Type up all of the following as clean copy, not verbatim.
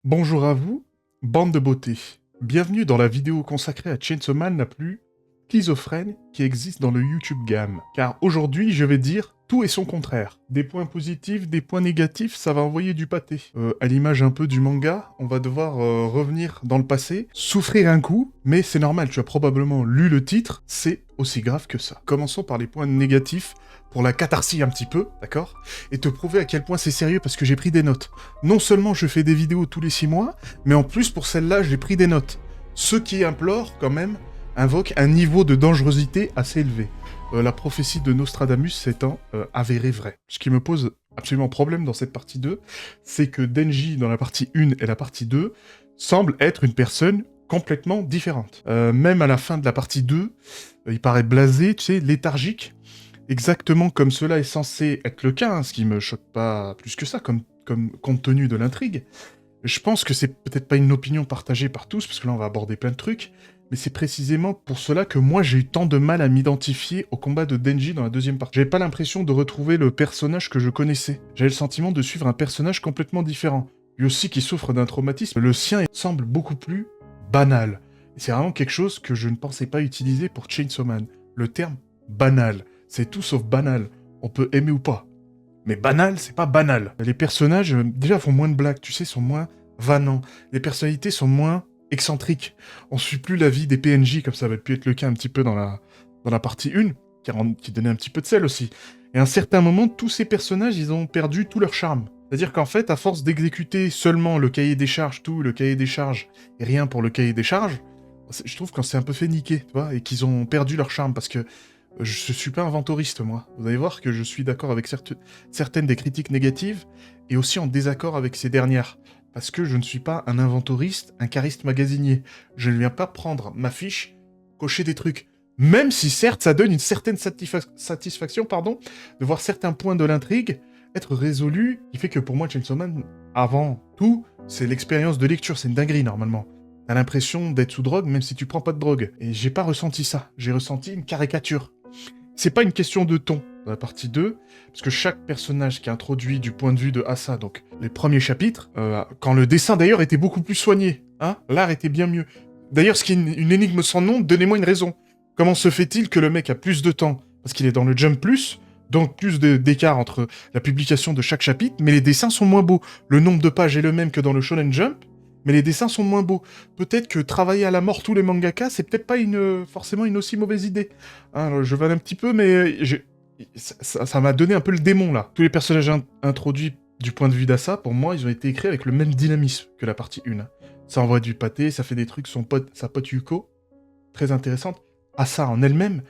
Bonjour à vous, bande de beauté. Bienvenue dans la vidéo consacrée à Chainsaw Man la plus schizophrène qui existe dans le YouTube game. Car aujourd'hui, je vais dire tout et son contraire. Des points positifs, des points négatifs, ça va envoyer du pâté. À l'image un peu du manga, on va devoir revenir dans le passé, souffrir un coup, mais c'est normal, tu as probablement lu le titre, c'est aussi grave que ça. Commençons par les points négatifs, pour la catharsis un petit peu, d'accord? Et te prouver à quel point c'est sérieux parce que j'ai pris des notes. Non seulement je fais des vidéos tous les 6 mois, mais en plus pour celle-là, j'ai pris des notes. Ce qui implore, quand même, invoque un niveau de dangerosité assez élevé. La prophétie de Nostradamus s'étant avérée vraie. Ce qui me pose absolument problème dans cette partie 2, c'est que Denji, dans la partie 1 et la partie 2, semble être une personne complètement différente. Même à la fin de la partie 2, il paraît blasé, tu sais, léthargique, exactement comme cela est censé être le cas, hein, ce qui me choque pas plus que ça, comme compte tenu de l'intrigue. Je pense que c'est peut-être pas une opinion partagée par tous, parce que là on va aborder plein de trucs, mais c'est précisément pour cela que moi j'ai eu tant de mal à m'identifier au combat de Denji dans la deuxième partie. J'avais pas l'impression de retrouver le personnage que je connaissais. J'avais le sentiment de suivre un personnage complètement différent. Lui aussi qui souffre d'un traumatisme, le sien semble beaucoup plus banal. Et c'est vraiment quelque chose que je ne pensais pas utiliser pour Chainsaw Man. Le terme banal. C'est tout sauf banal. On peut aimer ou pas. Mais banal, c'est pas banal. Les personnages, déjà, font moins de blagues, tu sais, sont moins vannants. Les personnalités sont moins excentriques. On suit plus la vie des PNJ, comme ça avait pu être le cas un petit peu dans la partie 1, qui donnait un petit peu de sel aussi. Et à un certain moment, tous ces personnages, ils ont perdu tout leur charme. C'est-à-dire qu'en fait, à force d'exécuter seulement le cahier des charges, tout le cahier des charges, et rien pour le cahier des charges, je trouve qu'on s'est un peu fait niquer, tu vois, et qu'ils ont perdu leur charme, parce que je suis pas inventoriste, moi. Vous allez voir que je suis d'accord avec certaines des critiques négatives, et aussi en désaccord avec ces dernières. Parce que je ne suis pas un inventoriste, un chariste magasinier. Je ne viens pas prendre ma fiche, cocher des trucs. Même si, certes, ça donne une certaine satisfaction, pardon, de voir certains points de l'intrigue être résolus, qui fait que pour moi, Chainsaw Man, avant tout, c'est l'expérience de lecture, c'est une dinguerie, normalement. T'as l'impression d'être sous drogue, même si tu prends pas de drogue. Et j'ai pas ressenti ça. J'ai ressenti une caricature. C'est pas une question de ton dans la partie 2, parce que chaque personnage qui est introduit du point de vue de Asa, donc les premiers chapitres, quand le dessin d'ailleurs était beaucoup plus soigné, hein, l'art était bien mieux. D'ailleurs, ce qui est une énigme sans nom, donnez-moi une raison. Comment se fait-il que le mec a plus de temps? Parce qu'il est dans le Jump Plus, donc plus d'écart entre la publication de chaque chapitre, mais les dessins sont moins beaux. Le nombre de pages est le même que dans le Shonen Jump, mais les dessins sont moins beaux. Peut-être que travailler à la mort tous les mangaka, c'est peut-être pas forcément une aussi mauvaise idée. Hein, je vanne un petit peu, mais ça m'a donné un peu le démon, là. Tous les personnages introduits du point de vue d'Asa, pour moi, ils ont été écrits avec le même dynamisme que la partie 1. Ça envoie du pâté, ça fait des trucs, sa pote Yuko, très intéressante. Asa en elle-même,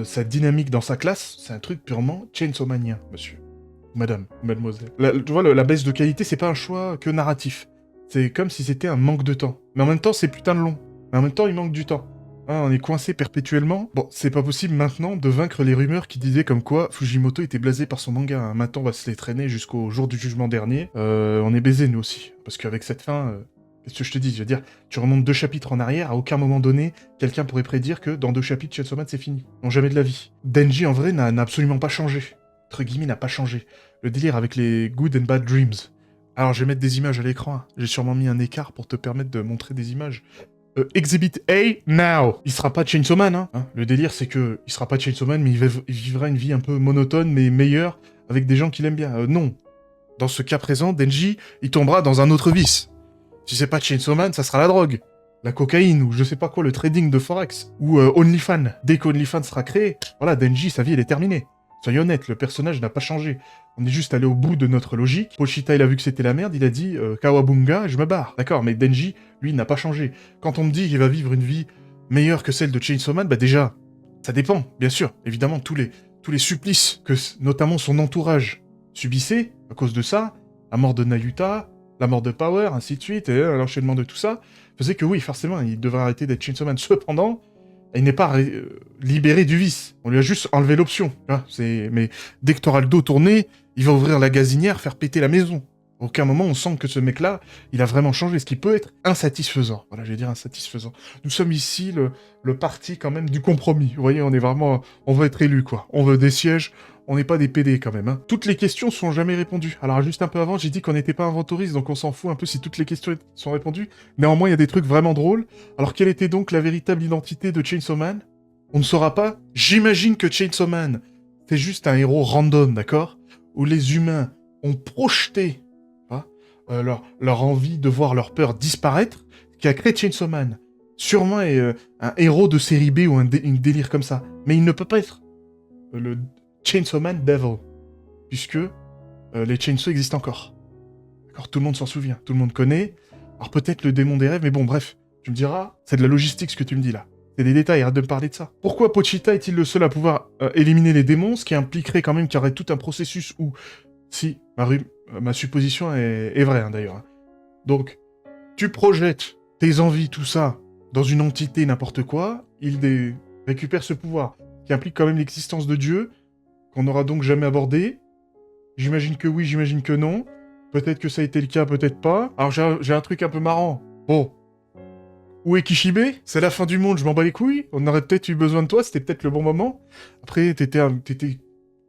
sa dynamique dans sa classe, c'est un truc purement Chainsaw Manien, monsieur. Madame, mademoiselle. Tu vois, la baisse de qualité, c'est pas un choix que narratif. C'est comme si c'était un manque de temps. Mais en même temps, c'est putain de long. Mais en même temps, il manque du temps. Hein, on est coincé perpétuellement. Bon, c'est pas possible maintenant de vaincre les rumeurs qui disaient comme quoi Fujimoto était blasé par son manga. Hein. Maintenant, on va se les traîner jusqu'au jour du jugement dernier. On est baisés, nous aussi. Parce qu'avec cette fin, qu'est-ce que je te dis? Je veux dire, tu remontes 2 chapitres en arrière, à aucun moment donné, quelqu'un pourrait prédire que dans 2 chapitres, Chainsaw Man, c'est fini. Non, jamais de la vie. Denji, en vrai, n'a absolument pas changé. Entre guillemets, n'a pas changé. Le délire avec les good and bad dreams. Alors, je vais mettre des images à l'écran. Hein. J'ai sûrement mis un écart pour te permettre de montrer des images. Exhibit A, now. Il sera pas Chainsaw Man, hein. Le délire, c'est que il sera pas Chainsaw Man, mais il vivra une vie un peu monotone, mais meilleure, avec des gens qu'il aime bien. Non. Dans ce cas présent, Denji, il tombera dans un autre vice. Si c'est pas Chainsaw Man, ça sera la drogue. La cocaïne, ou je sais pas quoi, le trading de Forex. Ou OnlyFans. Dès qu'OnlyFans sera créé, voilà, Denji, sa vie, elle est terminée. Soyons honnêtes, le personnage n'a pas changé. On est juste allé au bout de notre logique. Pochita, il a vu que c'était la merde, il a dit Kawabunga, je me barre. D'accord, mais Denji, lui, n'a pas changé. Quand on me dit qu'il va vivre une vie meilleure que celle de Chainsaw Man, bah déjà, ça dépend, bien sûr. Évidemment, tous les supplices que notamment son entourage subissait à cause de ça, la mort de Nayuta, la mort de Power, ainsi de suite, et l'enchaînement de tout ça, faisait que oui, forcément, il devrait arrêter d'être Chainsaw Man. Cependant, il n'est pas libéré du vice. On lui a juste enlevé l'option. Mais dès que t'auras le dos tourné, il va ouvrir la gazinière, faire péter la maison. À aucun moment on sent que ce mec-là, il a vraiment changé, ce qui peut être insatisfaisant. Voilà, je vais dire insatisfaisant. Nous sommes ici le parti quand même du compromis. Vous voyez, on est vraiment... On veut être élu, quoi. On veut des sièges, on n'est pas des PD quand même. Hein. Toutes les questions sont jamais répondues. Alors juste un peu avant, j'ai dit qu'on n'était pas inventoriste, donc on s'en fout un peu si toutes les questions sont répondues. Néanmoins, il y a des trucs vraiment drôles. Alors quelle était donc la véritable identité de Chainsaw Man? On ne saura pas. J'imagine que Chainsaw Man, c'est juste un héros random, d'accord? Où les humains ont projeté leur envie de voir leur peur disparaître, qui a créé Chainsaw Man. Sûrement un héros de série B ou une délire comme ça. Mais il ne peut pas être le Chainsaw Man Devil, puisque les Chainsaw existent encore. D'accord, tout le monde s'en souvient, tout le monde connaît. Alors peut-être le démon des rêves, mais bon, bref, tu me diras, c'est de la logistique ce que tu me dis là. C'est des détails, arrête de me parler de ça. Pourquoi Pochita est-il le seul à pouvoir éliminer les démons, ce qui impliquerait quand même qu'il y aurait tout un processus où... Si, ma supposition est vraie, hein, d'ailleurs. Hein. Donc, tu projettes tes envies, tout ça, dans une entité, n'importe quoi, récupère ce pouvoir, qui implique quand même l'existence de Dieu, qu'on n'aura donc jamais abordé. J'imagine que oui, j'imagine que non. Peut-être que ça a été le cas, peut-être pas. Alors, j'ai un truc un peu marrant. Bon. Où est Kishibe? C'est la fin du monde, je m'en bats les couilles. On aurait peut-être eu besoin de toi, c'était peut-être le bon moment. Après, t'étais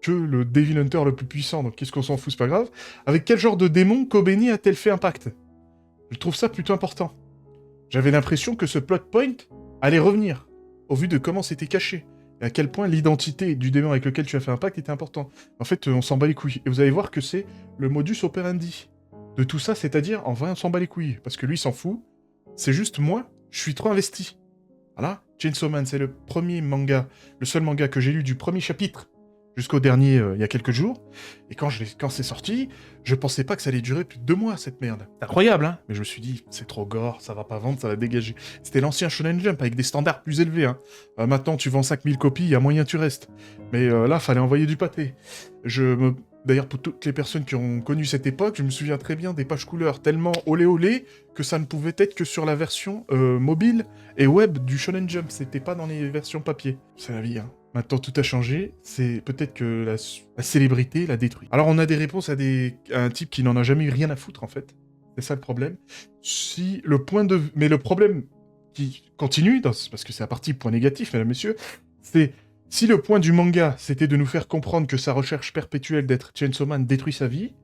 que le Devil Hunter le plus puissant, donc qu'est-ce qu'on s'en fout, c'est pas grave. Avec quel genre de démon Kobeni a-t-elle fait impact? Je trouve ça plutôt important. J'avais l'impression que ce plot point allait revenir, au vu de comment c'était caché, et à quel point l'identité du démon avec lequel tu as fait impact était important. En fait, on s'en bat les couilles. Et vous allez voir que c'est le modus operandi de tout ça, c'est-à-dire, en vrai, on s'en bat les couilles, parce que lui, il s'en fout. C'est juste moi, je suis trop investi. Voilà, Chainsaw Man, c'est le premier manga, le seul manga que j'ai lu du premier chapitre jusqu'au dernier, il y a quelques jours. Et quand c'est sorti, je pensais pas que ça allait durer plus de 2 mois, cette merde. C'est incroyable, hein. Mais je me suis dit, c'est trop gore, ça va pas vendre, ça va dégager. C'était l'ancien Shonen Jump, avec des standards plus élevés, hein. Maintenant, tu vends 5000 copies, il y a moyen tu restes. Mais là, fallait envoyer du pâté. D'ailleurs, pour toutes les personnes qui ont connu cette époque, je me souviens très bien des pages couleurs tellement olé olé que ça ne pouvait être que sur la version mobile et web du Shonen Jump. C'était pas dans les versions papier. C'est la vie, hein. Maintenant, tout a changé. C'est peut-être que la célébrité l'a détruit. Alors, on a des réponses à un type qui n'en a jamais eu rien à foutre, en fait. C'est ça le problème. Mais le problème qui continue, parce que c'est la partie point négatif, mesdames, messieurs, c'est... Si le point du manga, c'était de nous faire comprendre que sa recherche perpétuelle d'être Chainsaw Man détruit sa vie,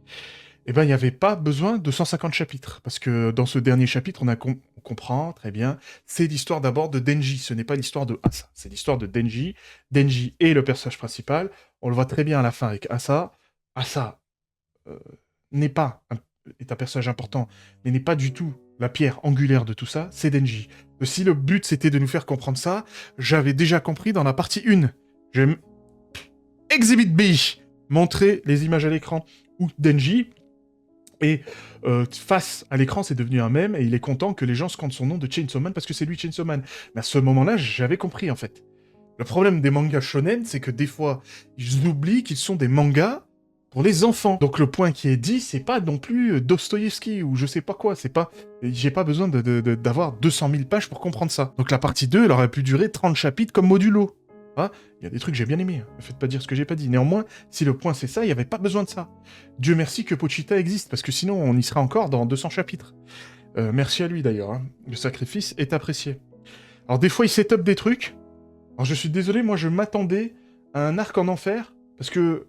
eh ben, il n'y avait pas besoin de 150 chapitres. Parce que dans ce dernier chapitre, on comprend très bien, c'est l'histoire d'abord de Denji, ce n'est pas l'histoire de Asa. C'est l'histoire de Denji. Denji est le personnage principal. On le voit très bien à la fin avec Asa. Asa est un personnage important, mais n'est pas du tout la pierre angulaire de tout ça, c'est Denji. Si le but c'était de nous faire comprendre ça, j'avais déjà compris dans la partie 1. Exhibit B, montrer les images à l'écran où Denji est face à l'écran, c'est devenu un mème, et il est content que les gens scandent son nom de Chainsaw Man parce que c'est lui Chainsaw Man. Mais à ce moment-là, j'avais compris en fait. Le problème des mangas shonen, c'est que des fois, ils oublient qu'ils sont des mangas pour les enfants. Donc le point qui est dit, c'est pas non plus Dostoïevski ou je sais pas quoi, c'est pas... J'ai pas besoin d'avoir 200 000 pages pour comprendre ça. Donc la partie 2, elle aurait pu durer 30 chapitres comme modulo. Hein, il y a des trucs que j'ai bien aimés, hein. Ne faites pas dire ce que j'ai pas dit. Néanmoins, si le point c'est ça, il n'y avait pas besoin de ça. Dieu merci que Pochita existe, parce que sinon on y sera encore dans 200 chapitres. Merci à lui d'ailleurs, hein. Le sacrifice est apprécié. Alors des fois il set up des trucs. Alors je suis désolé, moi je m'attendais à un arc en enfer, parce que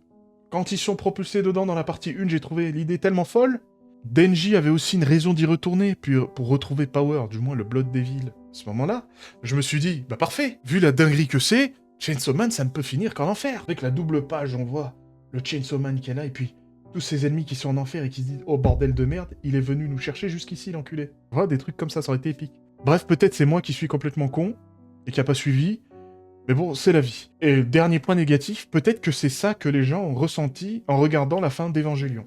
quand ils sont propulsés dedans dans la partie 1, j'ai trouvé l'idée tellement folle. Denji avait aussi une raison d'y retourner, puis pour retrouver Power, du moins le Blood Devil, à ce moment-là. Je me suis dit, bah parfait, vu la dinguerie que c'est, Chainsaw Man, ça ne peut finir qu'en enfer. Avec la double page, on voit le Chainsaw Man qui est là, et puis tous ces ennemis qui sont en enfer et qui se disent, oh bordel de merde, il est venu nous chercher jusqu'ici, l'enculé. Voilà, des trucs comme ça aurait été épique. Bref, peut-être c'est moi qui suis complètement con, et qui a pas suivi, mais bon, c'est la vie. Et dernier point négatif, peut-être que c'est ça que les gens ont ressenti en regardant la fin d'Evangelion.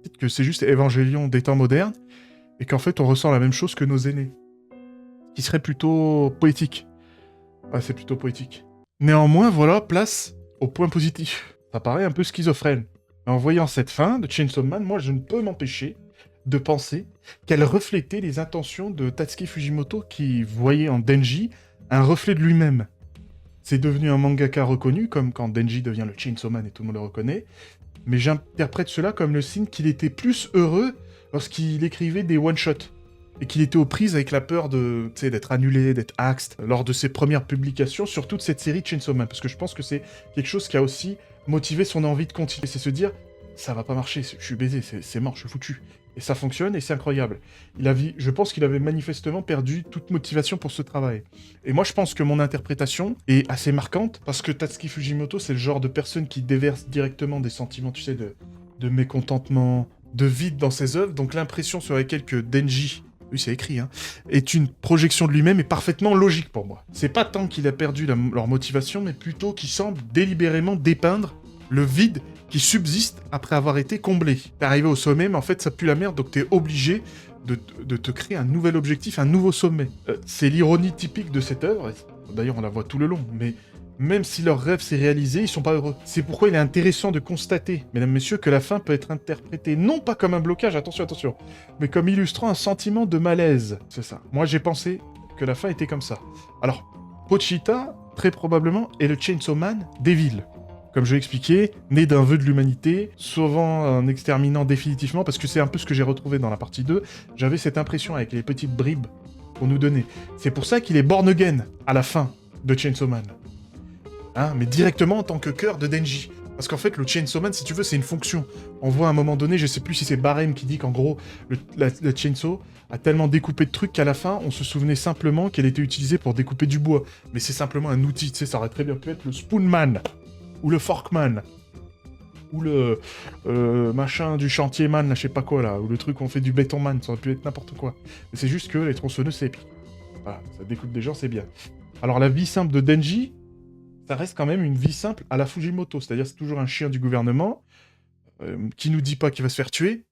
Peut-être que c'est juste Evangelion des temps modernes, et qu'en fait on ressent la même chose que nos aînés. Qui serait plutôt poétique. Ouais, c'est plutôt poétique. Néanmoins, voilà, place au point positif. Ça paraît un peu schizophrène. Mais en voyant cette fin de Chainsaw Man, moi je ne peux m'empêcher de penser qu'elle reflétait les intentions de Tatsuki Fujimoto qui voyait en Denji un reflet de lui-même. C'est devenu un mangaka reconnu, comme quand Denji devient le Chainsaw Man et tout le monde le reconnaît. mais j'interprète cela comme le signe qu'il était plus heureux lorsqu'il écrivait des one-shots. Et qu'il était aux prises avec la peur de, tu sais, d'être annulé, d'être axed lors de ses premières publications sur toute cette série Chainsaw Man. Parce que je pense que c'est quelque chose qui a aussi motivé son envie de continuer. C'est se dire, ça va pas marcher, je suis baisé, c'est mort, je suis foutu. Et ça fonctionne et c'est incroyable. Je pense qu'il avait manifestement perdu toute motivation pour ce travail. Et moi, je pense que mon interprétation est assez marquante parce que Tatsuki Fujimoto, c'est le genre de personne qui déverse directement des sentiments, tu sais, de mécontentement, de vide dans ses œuvres. Donc l'impression sur laquelle que Denji, oui, c'est écrit, hein, est une projection de lui-même et parfaitement logique pour moi. C'est pas tant qu'il a perdu leur motivation, mais plutôt qu'il semble délibérément dépeindre le vide qui subsiste après avoir été comblé. T'es arrivé au sommet, mais en fait, ça pue la merde, donc t'es obligé de te créer un nouvel objectif, un nouveau sommet. C'est l'ironie typique de cette œuvre, d'ailleurs on la voit tout le long, mais même si leur rêve s'est réalisé, ils sont pas heureux. C'est pourquoi il est intéressant de constater, mesdames, messieurs, que la fin peut être interprétée non pas comme un blocage, attention, mais comme illustrant un sentiment de malaise. C'est ça. Moi, j'ai pensé que la fin était comme ça. Alors, Pochita, très probablement, est le Chainsaw Man des villes. Comme je l'ai expliqué, né d'un vœu de l'humanité, sauvant en exterminant définitivement, parce que c'est un peu ce que j'ai retrouvé dans la partie 2, j'avais cette impression avec les petites bribes qu'on nous donnait. C'est pour ça qu'il est born again à la fin de Chainsaw Man. Hein, mais directement en tant que cœur de Denji. Parce qu'en fait, le Chainsaw Man, si tu veux, c'est une fonction. On voit à un moment donné, je sais plus si c'est Barem qui dit qu'en gros, la Chainsaw a tellement découpé de trucs qu'à la fin, on se souvenait simplement qu'elle était utilisée pour découper du bois. Mais c'est simplement un outil, tu sais, ça aurait très bien pu être le Spoonman, ou le Forkman, ou le machin du chantier man, là, je sais pas quoi, là, ou le truc où on fait du béton man, ça aurait pu être n'importe quoi. Mais c'est juste que les tronçonneuses, c'est épique. Voilà, ça découpe des gens, c'est bien. Alors la vie simple de Denji, ça reste quand même une vie simple à la Fujimoto. C'est-à-dire, c'est toujours un chien du gouvernement qui nous dit pas qu'il va se faire tuer.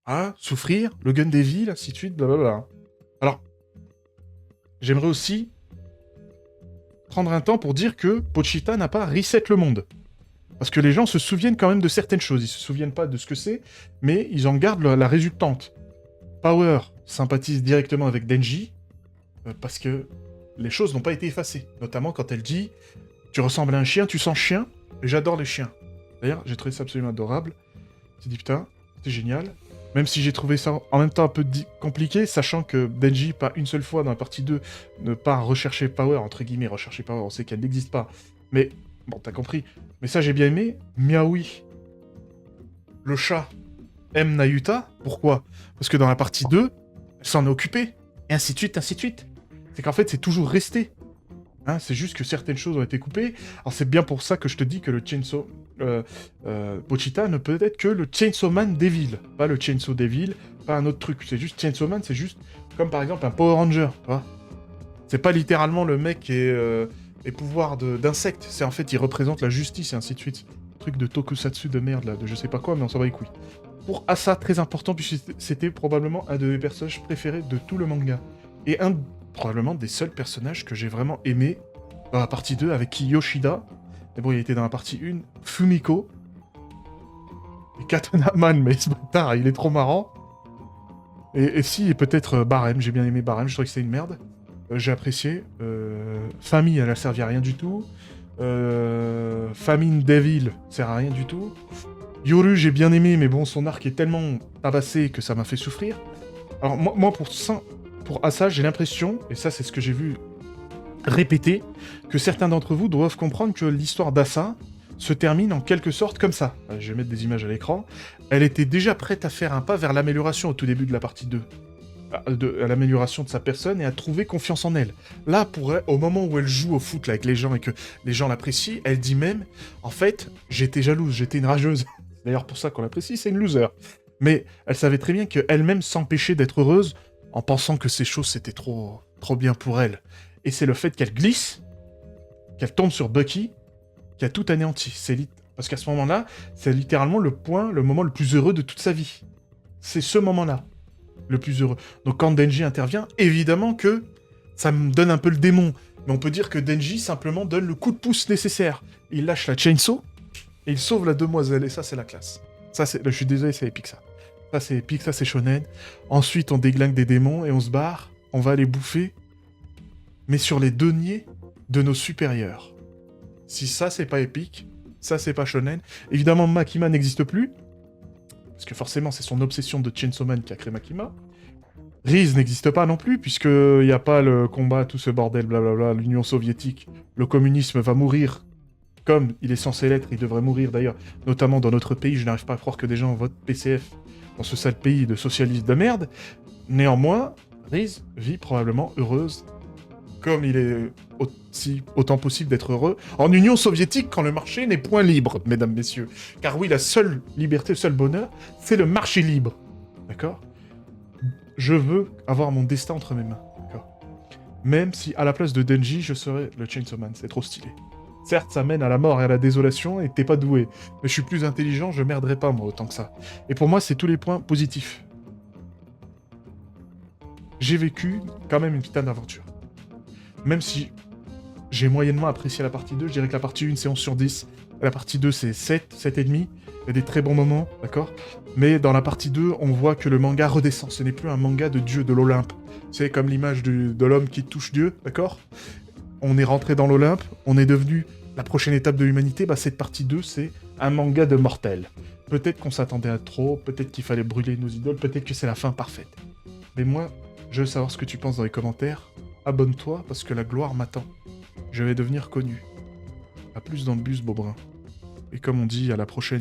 Ah, souffrir, le gun des villes, ainsi de suite, blablabla. Alors, j'aimerais aussi prendre un temps pour dire que Pochita n'a pas reset le monde. Parce que les gens se souviennent quand même de certaines choses. Ils se souviennent pas de ce que c'est, mais ils en gardent la résultante. Power sympathise directement avec Denji, parce que les choses n'ont pas été effacées. Notamment quand elle dit « Tu ressembles à un chien, tu sens chien, et j'adore les chiens. » D'ailleurs, j'ai trouvé ça absolument adorable. J'ai dit « Putain, c'est génial. » Même si j'ai trouvé ça en même temps un peu compliqué, sachant que Denji, pas une seule fois dans la partie 2, ne pas rechercher Power, entre guillemets, rechercher Power, on sait qu'elle n'existe pas. Mais, bon, t'as compris. Mais ça, j'ai bien aimé. Miaoui, le chat, aime Nayuta. Pourquoi? Parce que dans la partie 2, elle s'en est occupée. Et ainsi de suite, ainsi de suite. C'est qu'en fait, c'est toujours resté. Hein, c'est juste que certaines choses ont été coupées. Alors c'est bien pour ça que je te dis que le Chainsaw... Pochita ne peut être que le Chainsaw Man des villes. Pas le Chainsaw des villes, pas un autre truc. C'est juste Chainsaw Man, c'est juste comme par exemple un Power Ranger. Tu vois, c'est pas littéralement le mec qui est les pouvoirs d'insectes. C'est en fait, il représente la justice et ainsi de suite. Truc de tokusatsu de merde, là, de je sais pas quoi, mais on s'en bat les couilles. Pour Asa, très important, puisque c'était probablement un de mes personnages préférés de tout le manga. Et probablement des seuls personnages que j'ai vraiment aimé dans la partie 2 avec Yoshida. Mais bon, il était dans la partie 1. Fumiko. Et Katana Man, mais ce bâtard, il est trop marrant. Et si, et peut-être Barem. J'ai bien aimé Barem, je trouvais que c'était une merde. J'ai apprécié. Famille, elle a servi à rien du tout. Famine Devil, sert à rien du tout. Yoru, j'ai bien aimé, mais bon, son arc est tellement tabassé que ça m'a fait souffrir. Alors, moi pour Asa, j'ai l'impression, et ça, c'est ce que j'ai vu répéter, que certains d'entre vous doivent comprendre que l'histoire d'Asa se termine en quelque sorte comme ça. Je vais mettre des images à l'écran. Elle était déjà prête à faire un pas vers l'amélioration au tout début de la partie 2. À l'amélioration de sa personne et à trouver confiance en elle. Là, au moment où elle joue au foot là, avec les gens et que les gens l'apprécient, elle dit même, en fait, j'étais jalouse, j'étais une rageuse. C'est d'ailleurs pour ça qu'on l'apprécie, c'est une loser. Mais elle savait très bien qu'elle-même s'empêchait d'être heureuse en pensant que ces choses c'était trop bien pour elle. Et c'est le fait qu'elle glisse, qu'elle tombe sur Bucky, qui a tout anéanti. Parce qu'à ce moment-là, c'est littéralement le moment le plus heureux de toute sa vie. C'est ce moment-là, le plus heureux. Donc quand Denji intervient, évidemment que ça me donne un peu le démon. Mais on peut dire que Denji simplement donne le coup de pouce nécessaire. Il lâche la chainsaw, et il sauve la demoiselle, et ça c'est la classe. Ça c'est... Je suis désolé, c'est épique ça. Ça c'est épique, ça c'est shonen. Ensuite on déglingue des démons, et on se barre, on va les bouffer, mais sur les deniers de nos supérieurs. Si ça, c'est pas épique, Ça, c'est pas shonen. Évidemment, Makima n'existe plus. Parce que forcément, c'est son obsession de Chainsaw Man qui a créé Makima. Riz n'existe pas non plus, puisqu'il n'y a pas le combat, tout ce bordel, blablabla, l'Union soviétique. Le communisme va mourir comme il est censé l'être, il devrait mourir d'ailleurs, notamment dans notre pays. Je n'arrive pas à croire que des gens votent PCF dans ce sale pays de socialistes de merde. Néanmoins, Riz vit probablement heureuse, comme il est autant possible d'être heureux, en Union soviétique quand le marché n'est point libre, mesdames, messieurs. Car oui, la seule liberté, le seul bonheur, c'est le marché libre. D'accord ? Je veux avoir mon destin entre mes mains. D'accord ? Même si, à la place de Denji, je serais le Chainsaw Man. C'est trop stylé. Certes, ça mène à la mort et à la désolation, et t'es pas doué. Mais je suis plus intelligent, je merderai pas, moi, autant que ça. Et pour moi, c'est tous les points positifs. J'ai vécu quand même une putain d'aventure. Même si j'ai moyennement apprécié la partie 2, je dirais que la partie 1, c'est 11 sur 10. La partie 2, c'est 7, 7,5. Il y a des très bons moments, d'accord ? Mais dans la partie 2, on voit que le manga redescend. Ce n'est plus un manga de Dieu de l'Olympe. C'est comme l'image de l'homme qui touche Dieu, d'accord ? On est rentré dans l'Olympe, on est devenu la prochaine étape de l'humanité. Bah, cette partie 2, c'est un manga de mortels. Peut-être qu'on s'attendait à trop, peut-être qu'il fallait brûler nos idoles, peut-être que c'est la fin parfaite. Mais moi, je veux savoir ce que tu penses dans les commentaires. Abonne-toi, parce que la gloire m'attend. Je vais devenir connu. A plus dans le bus, Beaubrun. Et comme on dit, à la prochaine.